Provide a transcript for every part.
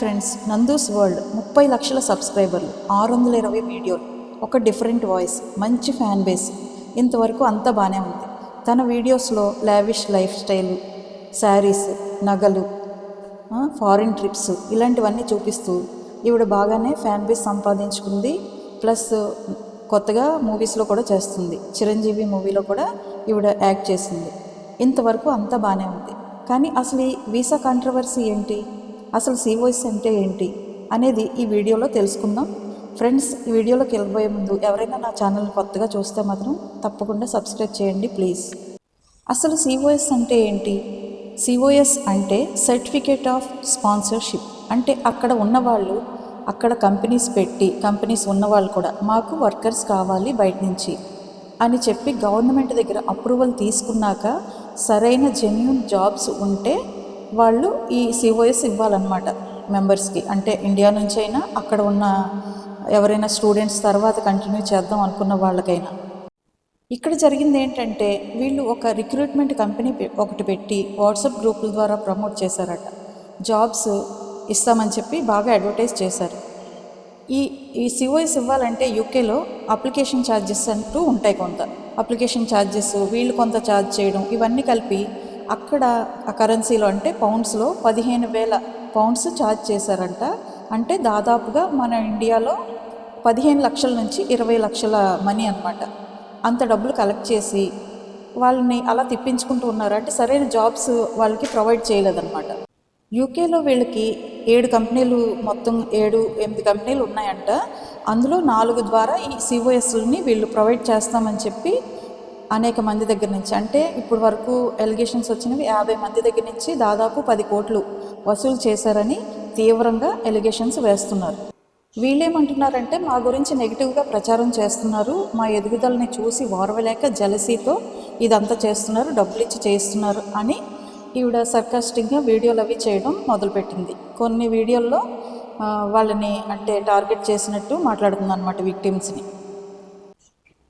Friends, Nandu's world 30 లక్షల సబ్స్క్రైబర్లు, 620 వీడియోలు, ఒక డిఫరెంట్ వాయిస్, మంచి ఫ్యాన్ బేస్. ఇంతవరకు అంతా బాగానే ఉంది. తన వీడియోస్లో లావిష్ లైఫ్ స్టైల్, శారీస్, నగలు, ఫారిన్ ట్రిప్స్ ఇలాంటివన్నీ చూపిస్తూ ఈవిడ బాగానే ఫ్యాన్ బేస్ సంపాదించుకుంది. ప్లస్ కొత్తగా మూవీస్లో కూడా చేస్తుంది. చిరంజీవి మూవీలో కూడా ఈవిడ యాక్ట్ చేసింది. ఇంతవరకు అంతా బాగానే ఉంది. కానీ అసలు ఈ వీసా కాంట్రవర్సీ ఏంటి, అసలు సిఓఎస్ అంటే ఏంటి అనేది ఈ వీడియోలో తెలుసుకుందాం. ఫ్రెండ్స్, ఈ వీడియోలోకి వెళ్ళబోయే ముందు ఎవరైనా నా ఛానల్ని కొత్తగా చూస్తే మాత్రం తప్పకుండా సబ్స్క్రైబ్ చేయండి ప్లీజ్. అసలు సిఓఎస్ అంటే ఏంటి? సిఓఎస్ అంటే సర్టిఫికేట్ ఆఫ్ స్పాన్సర్షిప్. అంటే అక్కడ ఉన్నవాళ్ళు, అక్కడ కంపెనీస్ ఉన్నవాళ్ళు కూడా మాకు వర్కర్స్ కావాలి బయట నుంచి అని చెప్పి గవర్నమెంట్ దగ్గర అప్రూవల్ తీసుకున్నాక సరైన జెన్యూన్ జాబ్స్ ఉంటే వాళ్ళు ఈ సిఓఎస్ ఇవ్వాలన్నమాట మెంబర్స్కి. అంటే ఇండియా నుంచి అయినా, అక్కడ ఉన్న ఎవరైనా స్టూడెంట్స్ తర్వాత కంటిన్యూ చేద్దాం అనుకున్న వాళ్ళకైనా. ఇక్కడ జరిగింది ఏంటంటే, వీళ్ళు ఒక రిక్రూట్మెంట్ కంపెనీ ఒకటి పెట్టి వాట్సాప్ గ్రూపుల ద్వారా ప్రమోట్ చేశారట. జాబ్స్ ఇస్తామని చెప్పి బాగా అడ్వర్టైజ్ చేశారు. ఈ సిఓఎస్ ఇవ్వాలంటే యూకేలో అప్లికేషన్ ఛార్జెస్ అంటూ ఉంటాయి. కొంత అప్లికేషన్ ఛార్జెస్, వీళ్ళు కొంత ఛార్జ్ చేయడం, ఇవన్నీ కలిపి అక్కడ ఆ కరెన్సీలో అంటే పౌండ్స్లో 15,000 పౌండ్స్ ఛార్జ్ చేశారంట. అంటే దాదాపుగా మన ఇండియాలో 15 లక్షల నుంచి 20 లక్షల మనీ అనమాట. అంత డబ్బులు కలెక్ట్ చేసి వాళ్ళని అలా తిప్పించుకుంటూ ఉన్నారు. అంటే సరైన జాబ్స్ వాళ్ళకి ప్రొవైడ్ చేయలేదన్నమాట. యూకేలో వీళ్ళకి 7 కంపెనీలు, మొత్తం 7-8 కంపెనీలు ఉన్నాయంట. అందులో 4 ద్వారా ఈ సిఓఎస్ని వీళ్ళు ప్రొవైడ్ చేస్తామని చెప్పి అనేక మంది దగ్గర నుంచి, అంటే ఇప్పుడు వరకు ఎలిగేషన్స్ వచ్చినవి 50 మంది దగ్గర నుంచి దాదాపు 10 కోట్లు వసూలు చేశారని తీవ్రంగా ఎలిగేషన్స్ వేస్తున్నారు. వీళ్ళేమంటున్నారంటే, మా గురించి నెగిటివ్గా ప్రచారం చేస్తున్నారు, మా ఎదుగుదలని చూసి ఓర్వలేక జలసీతో ఇదంతా చేస్తున్నారు, డబ్బులు ఇచ్చి చేస్తున్నారు అని ఈవిడ సర్కాస్టిక్గా వీడియోలు అవి చేయడం మొదలుపెట్టింది. కొన్ని వీడియోల్లో వాళ్ళని అంటే టార్గెట్ చేసినట్టు మాట్లాడుతుంది అన్నమాట, విక్టిమ్స్ని.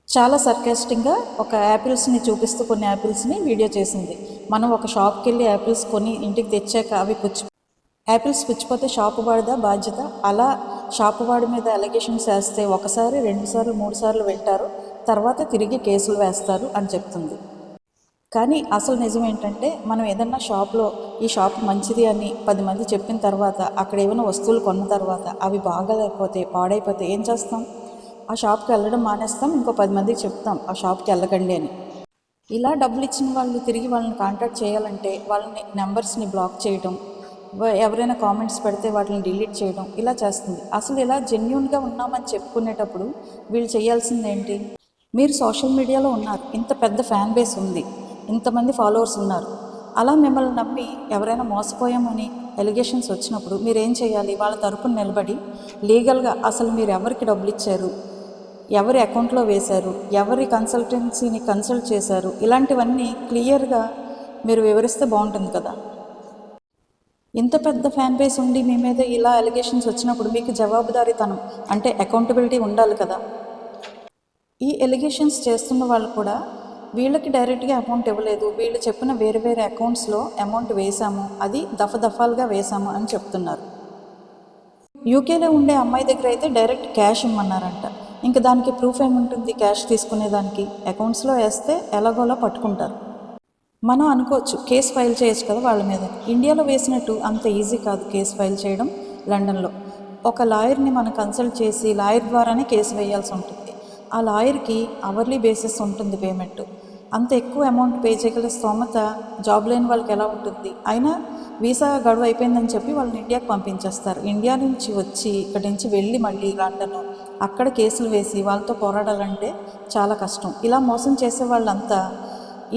చాలా సర్కాస్టిక్గా ఒక యాపిల్స్ని చూపిస్తూ కొన్ని యాపిల్స్ని వీడియో చేసింది. మనం ఒక షాప్కి వెళ్ళి యాపిల్స్ కొని ఇంటికి తెచ్చాక అవి యాపిల్స్ పుచ్చిపోతే షాపు వాడిదా బాధ్యత? అలా షాపు వాడి మీద అలిగేషన్స్ వేస్తే 1 సారి 2 సార్లు 3 సార్లు వింటారు, తర్వాత తిరిగి కేసులు వేస్తారు అని చెప్తుంది. కానీ అసలు నిజం ఏంటంటే, మనం ఏదన్నా షాప్లో ఈ షాప్ మంచిది అని 10 మంది చెప్పిన తర్వాత అక్కడ ఏమైనా వస్తువులు కొన్న తర్వాత అవి బాగాలేకపోతే, పాడైపోతే ఏం చేస్తాం? ఆ షాప్కి వెళ్ళడం మానేస్తాం, ఇంకో 10 మందికి చెప్తాం ఆ షాప్కి వెళ్ళకండి అని. ఇలా డబ్బులు ఇచ్చిన వాళ్ళు తిరిగి వాళ్ళని కాంటాక్ట్ చేయాలంటే వాళ్ళని నెంబర్స్ని బ్లాక్ చేయడం, ఎవరైనా కామెంట్స్ పెడితే వాటిని డిలీట్ చేయడం, ఇలా చేస్తుంది. అసలు ఇలా జెన్యూన్గా ఉన్నామని చెప్పుకునేటప్పుడు వీళ్ళు చేయాల్సింది ఏంటి? మీరు సోషల్ మీడియాలో ఉన్నారు, ఇంత పెద్ద ఫ్యాన్ బేస్ ఉంది, ఇంతమంది ఫాలోవర్స్ ఉన్నారు. అలా మిమ్మల్ని నమ్మి ఎవరైనా మోసపోయామని ఎలిగేషన్స్ వచ్చినప్పుడు మీరేం చేయాలి? వాళ్ళ తరపున నిలబడి లీగల్గా అసలు మీరు ఎవరికి డబ్బులు ఇచ్చారు, ఎవరి అకౌంట్లో వేశారు, ఎవరి కన్సల్టెన్సీని కన్సల్ట్ చేశారు, ఇలాంటివన్నీ క్లియర్గా మీరు వివరిస్తే బాగుంటుంది కదా. ఇంత పెద్ద ఫ్యాన్ బేస్ ఉండి మీ మీద ఇలా ఎలిగేషన్స్ వచ్చినప్పుడు మీకు జవాబుదారీతనం అంటే అకౌంటబిలిటీ ఉండాలి కదా. ఈ ఎలిగేషన్స్ చేస్తున్న వాళ్ళు కూడా వీళ్ళకి డైరెక్ట్గా అమౌంట్ ఇవ్వలేదు, వీళ్ళు చెప్పిన వేరే వేరే అకౌంట్స్లో అమౌంట్ వేశాము, అది దఫాలుగా వేశాము అని చెప్తున్నారు. యూకేలో ఉండే అమ్మాయి దగ్గర అయితే డైరెక్ట్ క్యాష్ ఇమ్మన్నారంట. ఇంకా దానికి ప్రూఫ్ ఏముంటుంది? క్యాష్ తీసుకునేదానికి అకౌంట్స్లో వేస్తే ఎలాగోలా పట్టుకుంటారు. మనం అనుకోవచ్చు కేసు ఫైల్ చేయొచ్చు కదా వాళ్ళ మీద. ఇండియాలో వేసినట్టు అంత ఈజీ కాదు కేసు ఫైల్ చేయడం. లండన్లో ఒక లాయర్ని మనం కన్సల్ట్ చేసి లాయర్ ద్వారానే కేసు వేయాల్సి ఉంటుంది. ఆ లాయర్కి అవర్లీ బేసిస్ ఉంటుంది పేమెంట్. అంత ఎక్కువ అమౌంట్ పే చేయగల స్తోమత జాబ్ లేని వాళ్ళకి ఎలా ఉంటుంది? అయినా వీసా గడువు అయిపోయిందని చెప్పి వాళ్ళని ఇండియాకి పంపించేస్తారు. ఇండియా నుంచి వచ్చి ఇక్కడి నుంచి వెళ్ళి మళ్ళీ లండన్ అక్కడ కేసులు వేసి వాళ్ళతో పోరాడాలంటే చాలా కష్టం. ఇలా మోసం చేసే వాళ్ళంతా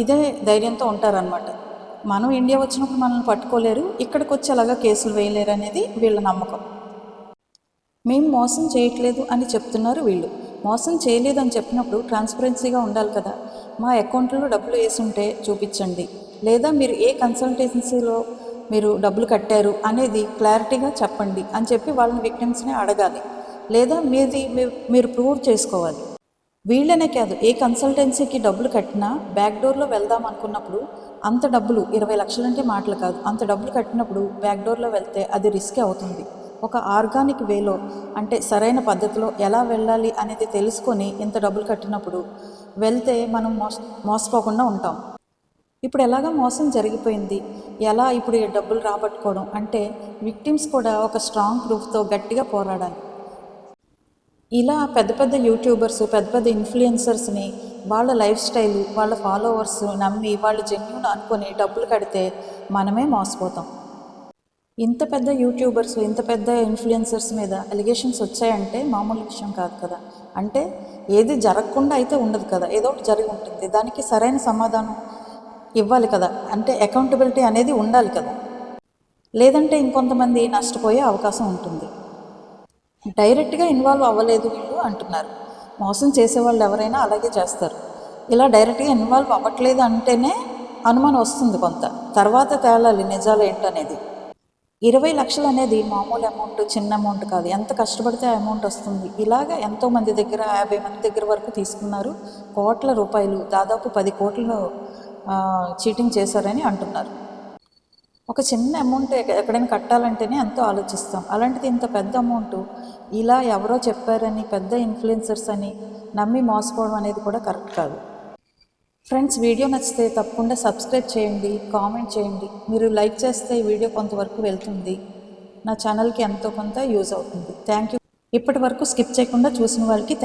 ఇదే ధైర్యంతో ఉంటారనమాట. మనం ఇండియా వచ్చినప్పుడు మనల్ని పట్టుకోలేరు, ఇక్కడికి వచ్చి అలాగా కేసులు వేయలేరు అనేది వీళ్ళ నమ్మకం. మేము మోసం చేయట్లేదు అని చెప్తున్నారు వీళ్ళు. మోసం చేయలేదని చెప్పినప్పుడు ట్రాన్స్పరెన్సీగా ఉండాలి కదా. మా అకౌంట్లో డబ్బులు వేసుంటే చూపించండి, లేదా మీరు ఏ కన్సల్టెన్సీలో మీరు డబ్బులు కట్టారు అనేది క్లారిటీగా చెప్పండి అని చెప్పి వాళ్ళని విక్టిమ్స్ని అడగాలి, లేదా మీరు ప్రూవ్ చేసుకోవాలి. వీళ్ళనే కాదు, ఏ కన్సల్టెన్సీకి డబ్బులు కట్టినా బ్యాక్ డోర్లో వెళ్దాం అనుకున్నప్పుడు అంత డబ్బులు 20 లక్షలంటే మాటలు కాదు, అంత డబ్బులు కట్టినప్పుడు బ్యాక్ డోర్లో వెళ్తే అది రిస్కే అవుతుంది. ఒక ఆర్గానిక్ వేలో అంటే సరైన పద్ధతిలో ఎలా వెళ్ళాలి అనేది తెలుసుకొని ఇంత డబ్బులు కట్టినప్పుడు వెళ్తే మనం మోసపోకుండా ఉంటాం. ఇప్పుడు ఎలాగ మోసం జరిగిపోయింది, ఎలా ఇప్పుడు ఈ డబ్బులు రాబట్టుకోవడం అంటే విక్టిమ్స్ కూడా ఒక స్ట్రాంగ్ ప్రూఫ్తో గట్టిగా పోరాడాలి. ఇలా పెద్ద పెద్ద యూట్యూబర్స్, పెద్ద పెద్ద ఇన్ఫ్లుయెన్సర్స్ని వాళ్ళ లైఫ్ స్టైలు, వాళ్ళ ఫాలోవర్స్ నమ్మి వాళ్ళు జెన్యూన్ అనుకొని డబ్బులు కడితే మనమే మోసపోతాం. ఇంత పెద్ద యూట్యూబర్స్, ఇంత పెద్ద ఇన్ఫ్లుయెన్సర్స్ మీద అలిగేషన్స్ వచ్చాయంటే మామూలు విషయం కాదు కదా. అంటే ఏది జరగకుండా అయితే ఉండదు కదా, ఏదో ఒకటి జరిగి ఉంటుంది. దానికి సరైన సమాధానం ఇవ్వాలి కదా, అంటే అకౌంటబిలిటీ అనేది ఉండాలి కదా. లేదంటే ఇంకొంతమంది నష్టపోయే అవకాశం ఉంటుంది. డైరెక్ట్గా ఇన్వాల్వ్ అవ్వలేదు వీళ్ళు అంటున్నారు. మోసం చేసేవాళ్ళు ఎవరైనా అలాగే చేస్తారు. ఇలా డైరెక్ట్గా ఇన్వాల్వ్ అవ్వట్లేదు అంటేనే అనుమానం వస్తుంది కొంత. తర్వాత తేలాలి నిజాలు ఏంటనేది. 20 లక్షలు అనేది మామూలు అమౌంట్, చిన్న అమౌంట్ కాదు. ఎంత కష్టపడితే ఆ అమౌంట్ వస్తుంది. ఇలాగ ఎంతోమంది దగ్గర 50 మంది దగ్గర వరకు తీసుకున్నారు. కోట్ల రూపాయలు, దాదాపు 10 కోట్లు చీటింగ్ చేశారని అంటున్నారు. ఒక చిన్న అమౌంట్ ఎక్కడైనా కట్టాలంటేనే ఎంతో ఆలోచిస్తాం. అలాంటిది ఇంత పెద్ద అమౌంట్ ఇలా ఎవరో చెప్పారని, పెద్ద ఇన్ఫ్లుయెన్సర్స్ అని నమ్మి మోసపోవడం అనేది కూడా కరెక్ట్ కాదు. ఫ్రెండ్స్, వీడియో నచ్చితే తప్పకుండా సబ్స్క్రైబ్ చేయండి, కామెంట్ చేయండి. మీరు లైక్ చేస్తే ఈ వీడియో కొంతవరకు వెళ్తుంది, నా ఛానల్కి ఎంతో కొంత యూజ్ అవుతుంది. Thank you. ఇప్పటి వరకు స్కిప్ చేయకుండా చూసిన వాళ్ళకి